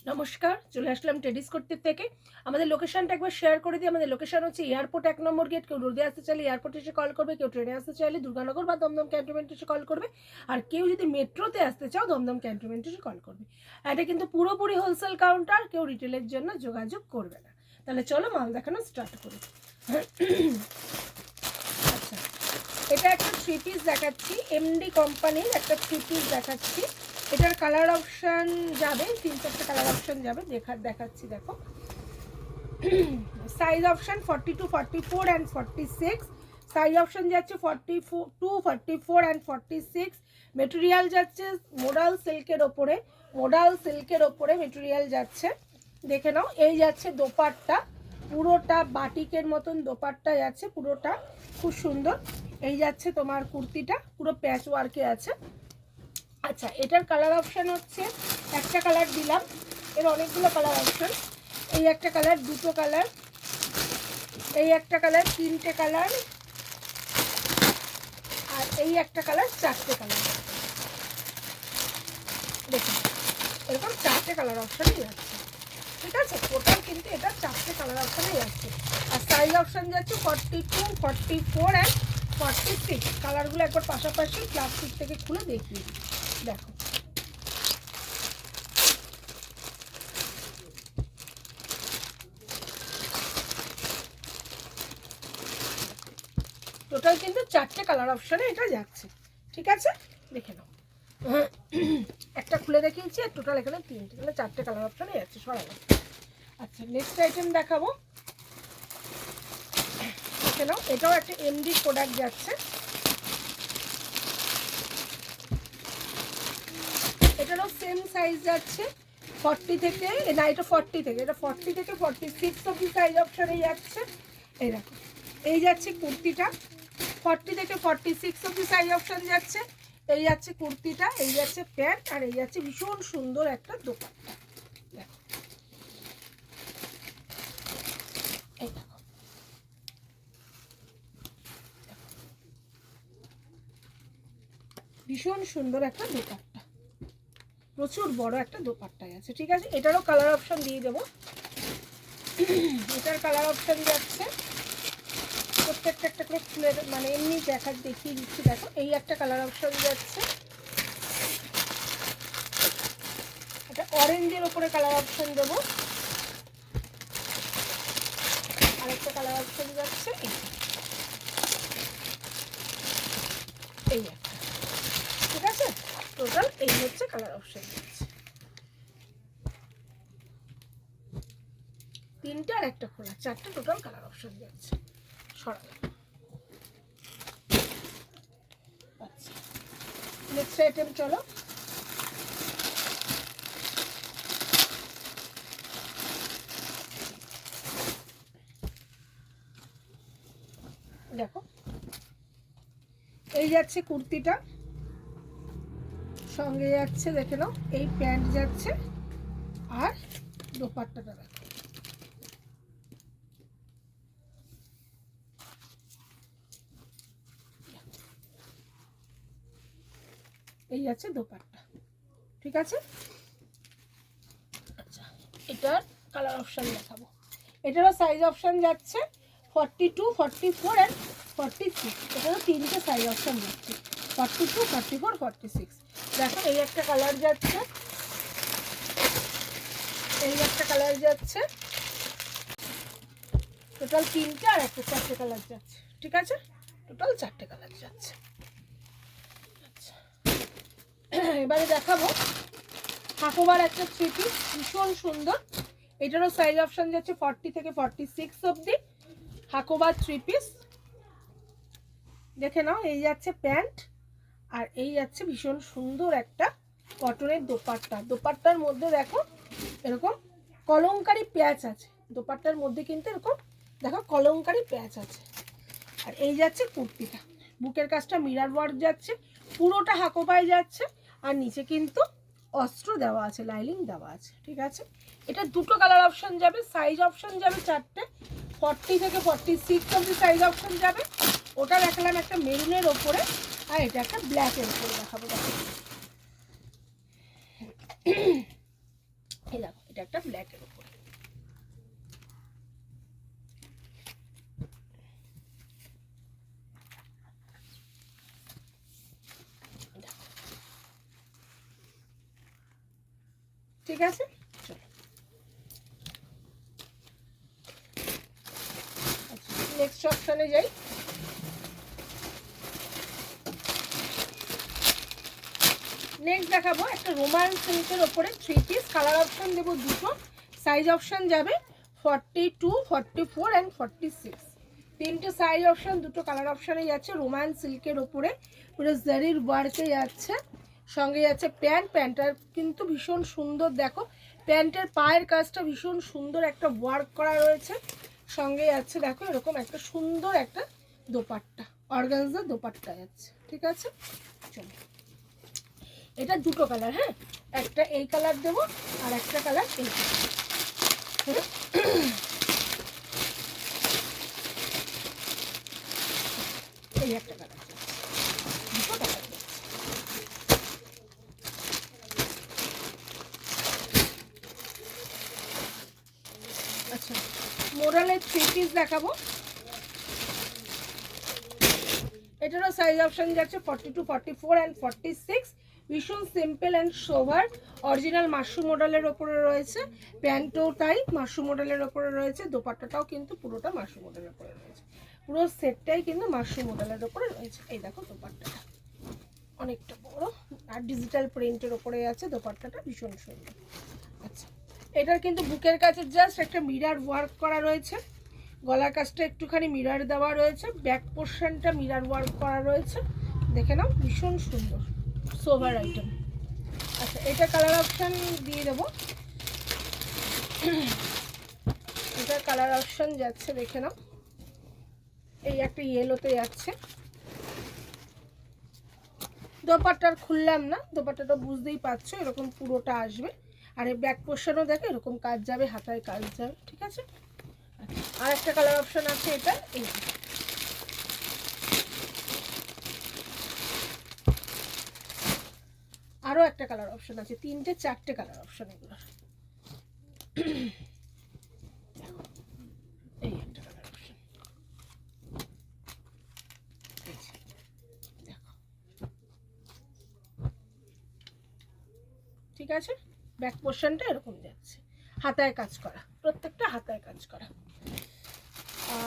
নমস্কার, চলে আসলাম টেডিস করতে থেকে। আমাদের লোকেশনটা একবার শেয়ার করে দিই। আমাদের লোকেশন হচ্ছে এয়ারপোর্ট 1 নম্বর গেট। কেউ রোদে আসতে চাইলে এয়ারপোর্টে এসে কল করবে, কেউ ট্রেনে আসতে চাইলে দুর্গানগর বা দমদম ক্যান্টনমেন্ট এসে কল করবে, আর কেউ যদি মেট্রোতে আসতে চাও দমদম ক্যান্টনমেন্ট এসে কল করবে। এটা কিন্তু পুরোপুরি হোলসেল কাউন্টার, কেউ রিটেলের জন্য যোগাযোগ করবে না। তাহলে চলো মাল দেখানো স্টার্ট করি। আচ্ছা, এটা একটা 3 পিস দেখাচ্ছি, এমডি কোম্পানির একটা 3 পিস দেখাচ্ছি। এটার কালার অপশান যাবে 3-4টে কালার অপশান যাবে, দেখাচ্ছি। দেখো, size option 42, 44 and 46। Size option যাচ্ছে 42, 44 অ্যান্ড 46। মেটেরিয়াল যাচ্ছে মোডাল সিল্কের ওপরে মেটেরিয়াল যাচ্ছে। দেখে নাও, এই যাচ্ছে দোপাট্টা, পুরোটা বাটিকের মতন দোপাট্টা যাচ্ছে, পুরোটা খুব সুন্দর। এই যাচ্ছে তোমার কুর্তিটা, পুরো প্যাচ ওয়ার্কে আছে। আচ্ছা, এটার কালার অপশান হচ্ছে, একটা কালার দিলাম, এর অনেকগুলো কালার অপশান। এই একটা কালার, দুটো কালার, এই একটা কালার, 3টে কালার, আর এই একটা কালার, 4টে কালার। দেখুন, এরকম 4টে কালার অপশানই যাচ্ছে। ঠিক আছে, টোটাল কিন্তু এটা 4টে কালার অপশানই যাচ্ছে। আর সাইজ অপশান যাচ্ছে 42, 44 অ্যান্ড 46। কালারগুলো একবার পাশাপাশি প্লাস্টিক থেকে খুলে দেখিয়ে দিই। দেখো, টোটাল কিন্তু 4টে কালার অপশানে এটা যাচ্ছে। ঠিক আছে, দেখে নাও। একটা খুলে দেখিয়েছি, আর টোটাল এখানে 3টে, তাহলে 4টে কালার অপশানে যাচ্ছে সরালাম। আচ্ছা, নেক্সট আইটেম দেখাবো। দেখে নাও, এটাও একটা এমডি প্রোডাক্ট যাচ্ছে। এটারও সেম সাইজ যাচ্ছে 40 থেকে, না এটা 40 থেকে, এটা 40 থেকে 46 অবধি সাইজ অপশানে যাচ্ছে। এই দেখো, এই যাচ্ছে কুর্তিটা, 40 থেকে 46 অবধি সাইজ অপশান যাচ্ছে। এই যাচ্ছে কুর্তিটা, এই যাচ্ছে প্যান্ট, আর এই যাচ্ছে ভীষণ সুন্দর একটা দোপাট্টা। দেখো, এই দেখো, ভীষণ সুন্দর একটা দোপাট্টা, প্রচুর বড় একটা দোপাট্টাই আছে। ঠিক আছে, এটারও কালার অপশান দিয়ে দেবো। এটার কালার অপশান যাচ্ছে, প্রত্যেকটা একটা করে খুলে মানে এমনি দেখিয়ে দিচ্ছি। দেখো, এই একটা কালার অপশান যাচ্ছে, এটা অরেঞ্জের ওপরে কালার অপশান দেবো। আরেকটা কালার অপশান যাচ্ছে এই একটা। ঠিক আছে, টোটাল এই হচ্ছে কালার অপশান যাচ্ছে। 3টে আর একটা খোলা, 4টে টোটাল কালার অপশান যাচ্ছে। সরালাম। আচ্ছা, নেক্সট আইটেম চলো। দেখো, এই যাচ্ছে কুর্তিটা, সঙ্গে যাচ্ছে দেখে নাও এই প্যান্ট যাচ্ছে, আর দোপাট্টাটা দেখো, এই যাচ্ছে দোপাট্টা। ঠিক আছে, আচ্ছা, এটার কালার অপশান দেখাবো। এটারও সাইজ অপশান যাচ্ছে 42, 44 অ্যান্ড 46। এটারও 3টে সাইজ অপশান যাচ্ছে, 42, 44, 46। দেখো, এই একটা কালার যাচ্ছে, এই একটা কালার যাচ্ছে, টোটাল 3টে আর একটা 4টে কালার যাচ্ছে। ঠিক আছে, টোটাল 4টে কালার যাচ্ছে। আচ্ছা, এবারে দেখাবো হাকোবার একটা 3 পিস, ভীষণ সুন্দর। এটারও সাইজ অপশান যাচ্ছে 40 থেকে 46 অবধি, হাকোবার 3 পিস। দেখে নাও, এই যাচ্ছে প্যান্ট, আর এই যাচ্ছে ভীষণ সুন্দর একটা কটনের দোপাট্টা। দোপাট্টার মধ্যে দেখো এরকম কলমকারি প্যাচ আছে, দোপাট্টার মধ্যে কিন্তু এরকম দেখো কলমকারি প্যাচ আছে। আর এই যাচ্ছে কুর্তিটা, বুকের কাজটা মিরার ওয়ার্ক যাচ্ছে, পুরোটা হাকোবায় যাচ্ছে, আর নিচে কিন্তু অস্ত্র দেওয়া আছে, লাইলিং দেওয়া আছে। ঠিক আছে, এটা দুটো কালার অপশান যাবে, সাইজ অপশান যাবে 4টে, 40 থেকে 46 অবধি সাইজ অপশান যাবে। ওটা দেখালাম একটা মেরুনের ওপরে, আর এটা একটা ব্ল্যাকের ওপরে দেখাবো। দেখো, এই দেখো, এটা একটা ব্ল্যাকের উপরে। ঠিক আছে, চলো নেক্সট অপশনে যাই। নেক্সট দেখাবো একটা রোমান সিল্কের ওপরে 3 পিস, কালার অপশন দেবো দুটো, সাইজ অপশন যাবে 42, 44 অ্যান্ড 46, তিনটে সাইজ অপশন, দুটো কালার অপশানে যাচ্ছে। রোমান সিল্কের ওপরে পুরো জারির ওয়ার্কে যাচ্ছে, সঙ্গে যাচ্ছে প্যান্ট। প্যান্টটা কিন্তু ভীষণ সুন্দর, দেখো প্যান্টের পায়ের কাজটা ভীষণ সুন্দর একটা ওয়ার্ক করা রয়েছে, সঙ্গে যাচ্ছে দেখো এরকম একটা সুন্দর একটা দোপাট্টা, অর্গানজা দোপাট্টা যাচ্ছে। ঠিক আছে, চলো এটা দুটো কালার, হ্যাঁ একটা এই কালার দেবো আর একটা কালার এই কালার। এই একটা কালার, দুটো কালার। আচ্ছা মোরালের 3 পিস দেখাবো, এটারও সাইজ অপশন যাচ্ছে 42, 44 অ্যান্ড 46, ভীষণ simple and sober, original mushroom মডেলের ওপরে রয়েছে, প্যান্টও তাই মাশরুম মডেলের ওপরে রয়েছে, দোপাট্টাটাও কিন্তু পুরোটা মাশরুম মডেলের ওপরে রয়েছে, পুরো সেটটাই কিন্তু মাশরুম মডেলের ওপরে রয়েছে। এই দেখো দোপাট্টাটা অনেকটা বড় আর ডিজিটাল প্রিন্টের ওপরে আছে, দোপাট্টাটা ভীষণ সুন্দর। আচ্ছা এটার কিন্তু বুকের কাছে জাস্ট একটা মিরার ওয়ার্ক করা রয়েছে, গলার কাছটা একটুখানি মিরার দেওয়া রয়েছে, ব্যাক পোর্শনটা মিরার ওয়ার্ক করা রয়েছে, দেখে নাও ভীষণ সুন্দর সোভার আইটেম। আচ্ছা এটা কালার অপশান দিয়ে দেবো, এটার কালার অপশান যাচ্ছে দেখে নাও, এই একটা ইয়েলোতে যাচ্ছে, দোপাট্টার খুললাম না, দোপাট্টাটা বুঝতেই পারছো এরকম পুরোটা আসবে, আর এই ব্যাক পোর্শনও দেখো এরকম কাজ যাবে, হাতায় কাজ যাবে। ঠিক আছে, আর একটা কালার অপশন আছে এটা, এই আরো একটা কালার অপশন আছে, 3টে 4টে কালার অপশন এগুলো। এই একটা কালার অপশন দেখো, ঠিক আছে, ব্যাক পোর্শনটা এরকম যাচ্ছে, হাতায় কাজ করা, প্রত্যেকটা হাতায় কাজ করা।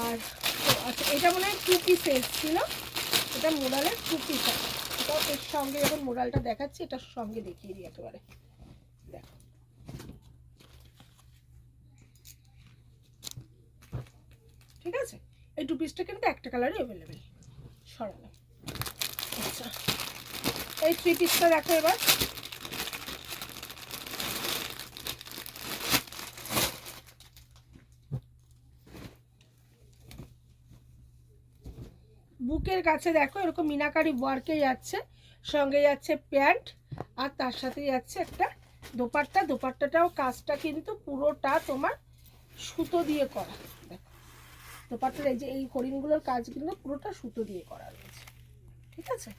আর আচ্ছা এটা মনে হয় 2 পিস ছিল, এটা মোডালের 2 পিস আছে, এটাও এর সঙ্গে যখন মোডালটা দেখাচ্ছি এটার সঙ্গে দেখিয়ে দিই একেবারে, দেখো ঠিক আছে। এই 2 পিসটা কিন্তু একটা কালারই অ্যাভেলেবেল, সরালাম। আচ্ছা এই 3 পিসটা দেখো এবার, বুকের কাছে দেখো এরকম মিনাকারি ওয়ার্কে যাচ্ছে, সঙ্গে যাচ্ছে প্যান্ট আর তার সাথে যাচ্ছে একটা দোপাট্টা, দোপাট্টাটাও কাজটা কিন্তু পুরোটা তোমার সুতো দিয়ে করা, দেখো দোপাট্টার এই যে এই হরিণগুলোর কাজ কিন্তু পুরোটা সুতো দিয়ে করা রয়েছে। ঠিক আছে,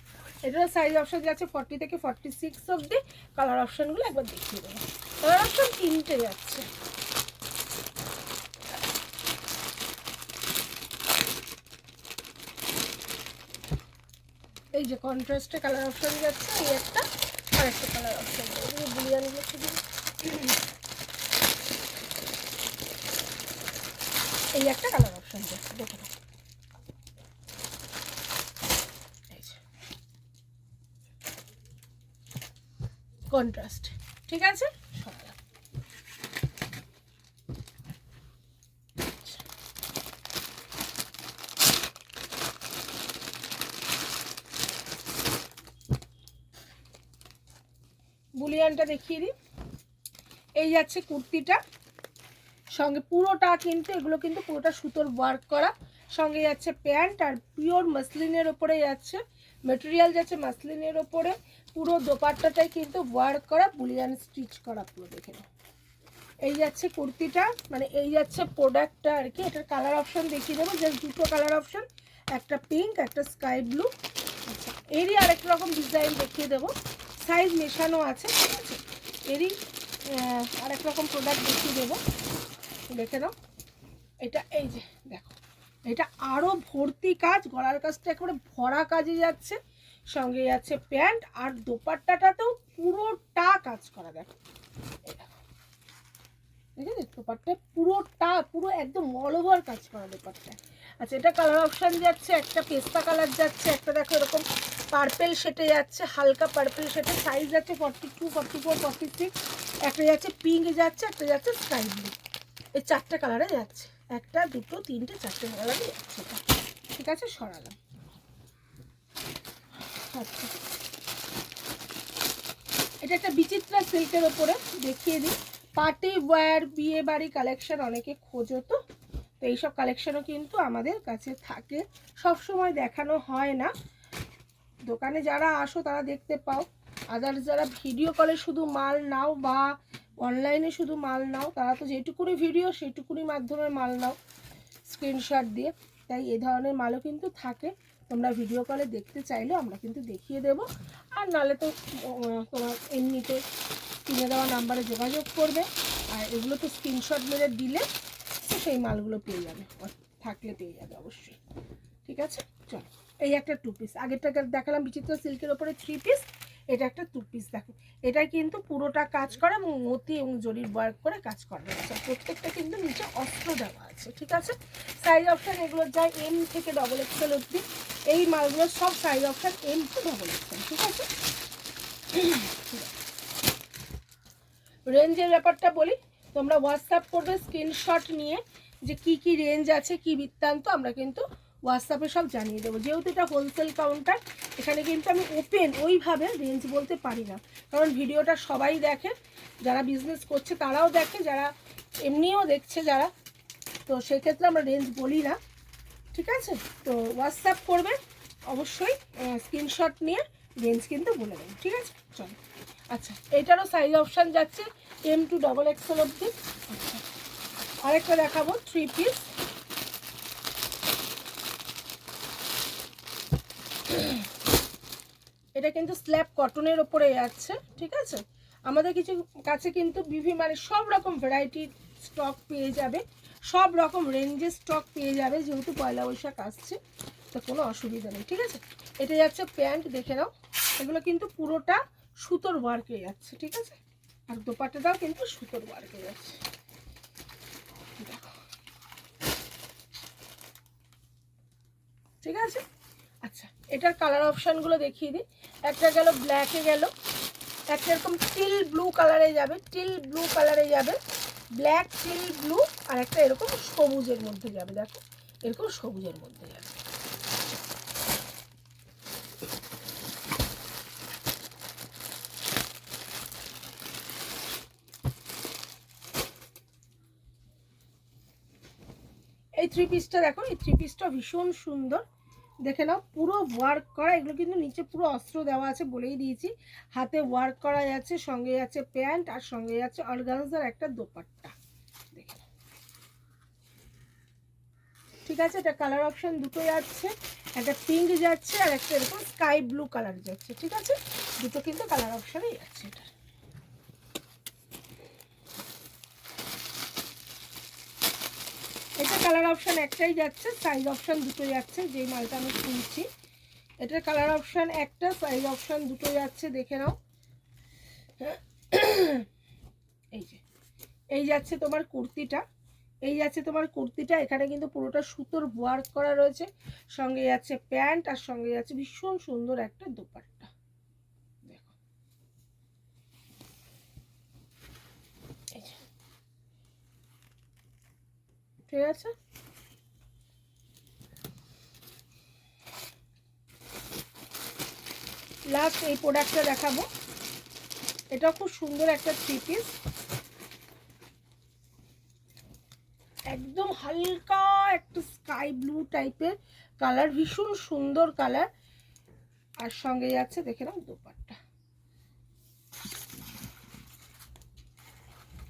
এটার সাইজ অপশন যাচ্ছে 40 থেকে 46 অবধি, কালার অপশনগুলো একবার দেখিয়ে দেবো, কালার অপশন 3টে যাচ্ছে। এই যে কন্ট্রাস্টে কালার অপশন যাচ্ছে, এই একটা আর একটা কালার অপশন যাচ্ছে, বুলিয়ানগুলো শুধু এই একটা কালার অপশন যাচ্ছে, দেখো কন্ট্রাস্ট। ঠিক আছে, বুলিয়ানটা দেখিয়ে দিই, এই যাচ্ছে কুর্তিটা, সঙ্গে পুরোটা কিন্তু এগুলো কিন্তু পুরোটা সুতোর ওয়ার্ক করা, সঙ্গে যাচ্ছে প্যান্ট আর পিওর মাসলিনের ওপরে যাচ্ছে, মেটেরিয়াল যাচ্ছে মাসলিনের ওপরে, পুরো দোপাট্টাটাই কিন্তু ওয়ার্ক করা, বুলিয়ান স্টিচ করা পুরো, দেখে নাও। এই যাচ্ছে কুর্তিটা, মানে এই যাচ্ছে প্রোডাক্টটা আর কি। এটার কালার অপশন দেখিয়ে দেবো, জাস্ট দুটো কালার অপশন, একটা পিঙ্ক একটা স্কাই ব্লু। আচ্ছা এরই আরেক রকম ডিজাইন দেখিয়ে দেবো, সাইজ মেশানো আছে, ঠিক আছে, এরই আরেক রকম প্রোডাক্ট দেখিয়ে দেবো, দেখে নাও। এটা এই যে দেখো, এটা আরও ভর্তি কাজ, গলার কাজটা একেবারে ভরা কাজে যাচ্ছে, সঙ্গে যাচ্ছে প্যান্ট, আর দোপাট্টাটাতেও পুরোটা কাজ করা। দেখো দেখেছি দোপাট্টা পুরো একদম অল ওভার কাজ করা দোপাট্টা। আচ্ছা, এটা কালার অপশান যাচ্ছে, একটা পেস্তা কালার যাচ্ছে, একটা দেখো এরকম পার্পেল শেটে যাচ্ছে, হালকা পার্পেল শেটে, সাইজ যাচ্ছে 42, 44, 46, একটা যাচ্ছে পিঙ্ক যাচ্ছে, একটা যাচ্ছে স্কাই ব্লু। এই 4টে কালারে যাচ্ছে, 1, 2, 3, 4টে কালারে যাচ্ছে এটা। ঠিক আছে, সরালাম। আচ্ছা, এটা একটা বিচিত্রা সিল্কের ওপরে দেখিয়ে দিই। পার্টি ওয়্যার, বিয়ে বাড়ি কালেকশন অনেকে খোঁজো, তো এইসব কালেকশনও কিন্তু আমাদের কাছে থাকে, সব সময় দেখানো হয় না। দোকানে যারা আসো তারা দেখতে পাও, আদার্স যারা ভিডিও কলে শুধু মাল নাও বা অনলাইনে শুধু মাল নাও, তারা তো যেটুকুনি ভিডিও সেইটুকুনি মাধ্যমে মাল নাও স্ক্রিনশট দিয়ে। তাই এই ধরনের মালও কিন্তু থাকে, তোমরা ভিডিও কলে দেখতে চাইলেও আমরা কিন্তু দেখিয়ে দেব। আর নাহলে তো তোমার এমনিতে কিনে দেওয়া নাম্বারে যোগাযোগ করবে, আর এগুলো তো স্ক্রিনশট মেরে দিলে তো সেই মালগুলো পেয়ে যাবে, থাকলে পেয়ে যাবে অবশ্যই। ঠিক আছে, চলো। এই একটা 2 পিস, আগেরটাকে দেখালাম বিচিত্র সিল্কের ওপরে 3 পিস, এটা একটা 2 পিস। দেখো এটা কিন্তু পুরোটা কাজ করা এবং মতি এবং জরির ওয়ার্ক করে কাজ করা রয়েছে, প্রত্যেকটা কিন্তু নিচে অস্ত্র দেওয়া আছে। ঠিক আছে, সাইজ অপশান এগুলো যায় M থেকে XXL অবধি, এই মালগুলোর সব size option M to XXL। ঠিক আছে, রেঞ্জের ব্যাপারটা বলি, তোমরা হোয়াটসঅ্যাপ করবে স্ক্রিনশট নিয়ে যে কি কি রেঞ্জ আছে, কি বৃত্তান্ত, আমরা কিন্তু হোয়াটসঅ্যাপে সব জানিয়ে দেবো। যেহেতু এটা হোলসেল কাউন্টার, এখানে কিন্তু আমি ওপেন ওইভাবে রেঞ্জ বলতে পারি না, কারণ ভিডিওটা সবাই দেখে, যারা বিজনেস করছে তারাও দেখে, যারা এমনিও দেখছে যারা, তো সেক্ষেত্রে আমরা রেঞ্জ বলি না। ঠিক আছে, তো হোয়াটসঅ্যাপ করবে অবশ্যই, স্ক্রিনশট নিয়ে রেঞ্জ কিন্তু বলে দেবেন। ঠিক আছে, চলো। আচ্ছা, এটারও সাইজ অপশান যাচ্ছে M টু XXL অবধি। আচ্ছা, আরেকটা দেখাবো 3 পিস। এটা কিন্তু স্ল্যাব কটনের ওপরে যাচ্ছে। ঠিক আছে, আমাদের কিছু কাছে কিন্তু মানে সব রকম ভ্যারাইটির স্টক পেয়ে যাবে, সব রকম রেঞ্জের স্টক পেয়ে যাবে, যেহেতু পয়লা বৈশাখ আসছে, তো কোনো অসুবিধা নেই। ঠিক আছে, এটা যাচ্ছে প্যান্ট, দেখে নাও, এগুলো কিন্তু পুরোটা সুতোর ওয়ার্কে যাচ্ছে। ঠিক আছে, আর দোপাট্টাটাও কিন্তু সুতোর ওয়ার্কে যাচ্ছে। দেখো, ঠিক আছে। আচ্ছা, এটার কালার অপশানগুলো দেখিয়ে দিই। একটা গেল ব্ল্যাকে গেল, একটা এরকম টিল ব্লু কালারে যাবে, টিল ব্লু কালারে যাবে, ব্ল্যাক টিল ব্লু, আর একটা এরকম সবুজের মধ্যে যাবে। দেখো, এরকম সবুজের মধ্যে যাবে। এই 3 পিসটা দেখো, এই 3 পিসটা ভীষণ সুন্দর, দেখে নাও, পুরো ওয়ার্ক করা, এগুলো কিন্তু নিচে পুরো অস্ত্র দেওয়া আছে, বলেই দিয়েছি, হাতে ওয়ার্ক করা যাচ্ছে, সঙ্গে যাচ্ছে প্যান্ট, আর সঙ্গে যাচ্ছে অর্গানজার একটা দোপাট্টা। দেখে নাও, ঠিক আছে, এটা কালার অপশান দুটো যাচ্ছে, একটা পিঙ্ক যাচ্ছে আর একটা এরকম স্কাই ব্লু কালার যাচ্ছে। ঠিক আছে, দুটো কিন্তু কালার অপশানেই যাচ্ছে। এটা কালার অপশান একটাই যাচ্ছে, সাইজ অপশান দুটো যাচ্ছে, যেই মালটা আমি কিনছি এটার কালার অপশান একটা, সাইজ অপশান দুটো যাচ্ছে। দেখে নাও, এই যে এই যাচ্ছে তোমার কুর্তিটা, এই যাচ্ছে তোমার কুর্তিটা, এখানে কিন্তু পুরোটা সুতোর ওয়ার্ক করা রয়েছে, সঙ্গে যাচ্ছে প্যান্ট, আর সঙ্গে যাচ্ছে ভীষণ সুন্দর একটা দোপাট্টা। দেখো, ঠিক আছে। লাস্ট এই প্রোডাক্টটা দেখাবো, এটা খুব সুন্দর একটা 3 পিস, একদম হালকা একটা স্কাই ব্লু টাইপের কালার, ভীষণ সুন্দর কালার, আর সঙ্গে যাচ্ছে দেখে নাও দোপাট্টা,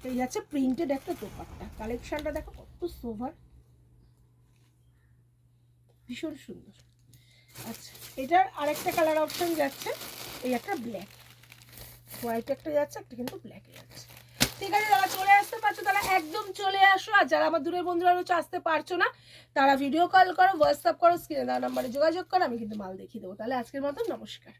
এই যাচ্ছে প্রিন্টেড একটা দোপাট্টা। কালেকশনটা দেখো কত সোভার, ভীষণ সুন্দর। আচ্ছা, এটার আরেকটা কালার অপশন যাচ্ছে, এই একটা ব্ল্যাক, হোয়াইট একটা যাচ্ছে, একটা কিন্তু ব্ল্যাকে যাচ্ছে। ঠিক আছে, যারা চলে আসতে পারছো তারা একদম চলে আসো, আর যারা আমার দূরের বন্ধুরা রয়েছে আসতে পারছো না তারা ভিডিও কল করো, হোয়াটসঅ্যাপ করো, স্ক্রিনে দেওয়া নাম্বারে যোগাযোগ করো, আমি কিন্তু মাল দেখিয়ে দেবো। তাহলে আজকের মতন নমস্কার।